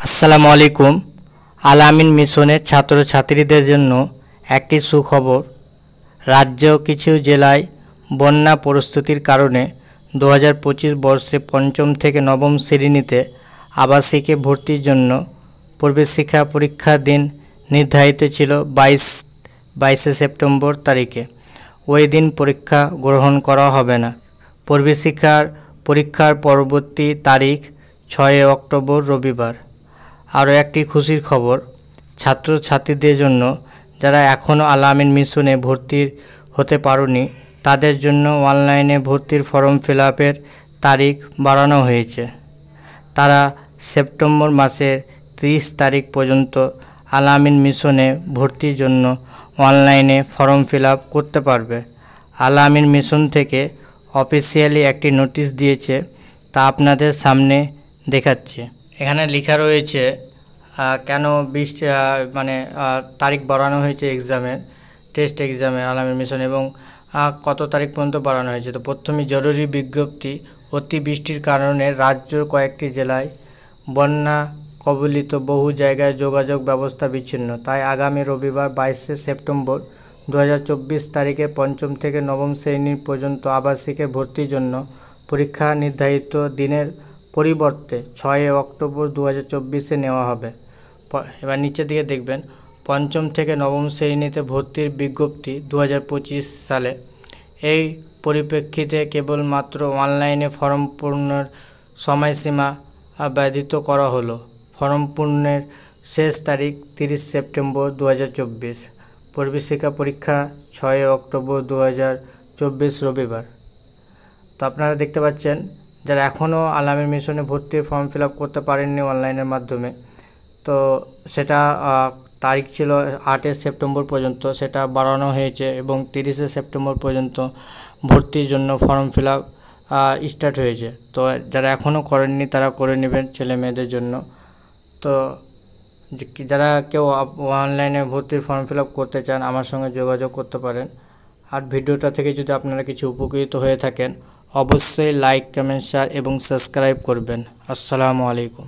আসসালামু আলাইকুম। আল আমিন মিশনের ছাত্রছাত্রীদের জন্য একটি সুখবর। রাজ্য কিছু জেলায় বন্যা পরিস্থিতির কারণে 2025 বর্ষে পঞ্চম থেকে নবম শ্রেণীতে আবাসিকে ভর্তির জন্য প্রবেশিক্ষা পরীক্ষার দিন নির্ধারিত ছিল 22শে সেপ্টেম্বর তারিখে। ওই দিন পরীক্ষা গ্রহণ করা হবে না। পরীক্ষার পরবর্তী তারিখ 6 অক্টোবর রবিবার। আরও একটি খুশির খবর ছাত্রছাত্রীদের জন্য, যারা এখনও আল আমিন মিশনে ভর্তি হতে পারেনি তাদের জন্য অনলাইনে ভর্তির ফর্ম ফিল আপের তারিখ বাড়ানো হয়েছে। তারা সেপ্টেম্বর মাসের 30 তারিখ পর্যন্ত আল আমিন মিশনে ভর্তির জন্য অনলাইনে ফর্ম ফিল আপ করতে পারবে। আল আমিন মিশন থেকে অফিসিয়ালি একটি নোটিশ দিয়েছে, তা আপনাদের সামনে দেখাচ্ছি। এখানে লেখা রয়েছে কেন 20 তারিখ বাড়ানো হয়েছে টেস্ট এক্সামের আল আমিন মিশন, এবং কত তারিখ পর্যন্ত বাড়ানো হয়েছে। তো প্রথমে জরুরি বিজ্ঞপ্তি। অতিবৃষ্টির কারণে রাজ্যের কয়েকটি জেলায় বন্যা কবলিত, বহু জায়গায় যোগাযোগ ব্যবস্থা বিচ্ছিন্ন। তাই আগামী রবিবার 22শে সেপ্টেম্বর 2024 তারিখে পঞ্চম থেকে নবম শ্রেণী পর্যন্ত আবাসিকে ভর্তির জন্য পরীক্ষা নির্ধারিত দিনের পরিবর্তে 6 অক্টোবর 2024-এ নেওয়া হবে। এবার নিচের দিকে দেখবেন, পঞ্চম থেকে নবম শ্রেণীতে ভর্তির বিজ্ঞপ্তি 2025 সালে। এই পরিপ্রেক্ষিতে কেবলমাত্র অনলাইনে ফর্ম পূরণের সময়সীমা ব্যাহত করা হলো। ফর্ম পূরণের শেষ তারিখ 30 সেপ্টেম্বর 2024। প্রবেশিকা পরীক্ষা 6 অক্টোবর 2024 রবিবার। তো আপনারা দেখতে পাচ্ছেন, যারা এখনও আল আমিন মিশনে ভর্তির ফর্ম ফিল আপ করতে পারেননি অনলাইনের মাধ্যমে, তো সেটা তারিখ ছিল 8 সেপ্টেম্বর পর্যন্ত, সেটা বাড়ানো হয়েছে এবং 30 সেপ্টেম্বর পর্যন্ত ভর্তির জন্য ফর্ম ফিল আপ স্টার্ট হয়েছে। তো যারা এখনও করেননি তারা করে নেবেন ছেলে মেয়েদের জন্য। তো যারা কেউ অনলাইনে ভর্তির ফর্ম ফিল আপ করতে চান আমার সঙ্গে যোগাযোগ করতে পারেন। আর ভিডিওটা থেকে যদি আপনারা কিছু উপকৃত হয়ে থাকেন অবশ্যই লাইক, কমেন্ট, শেয়ার এবং সাবস্ক্রাইব করবেন। আসসালামু আলাইকুম।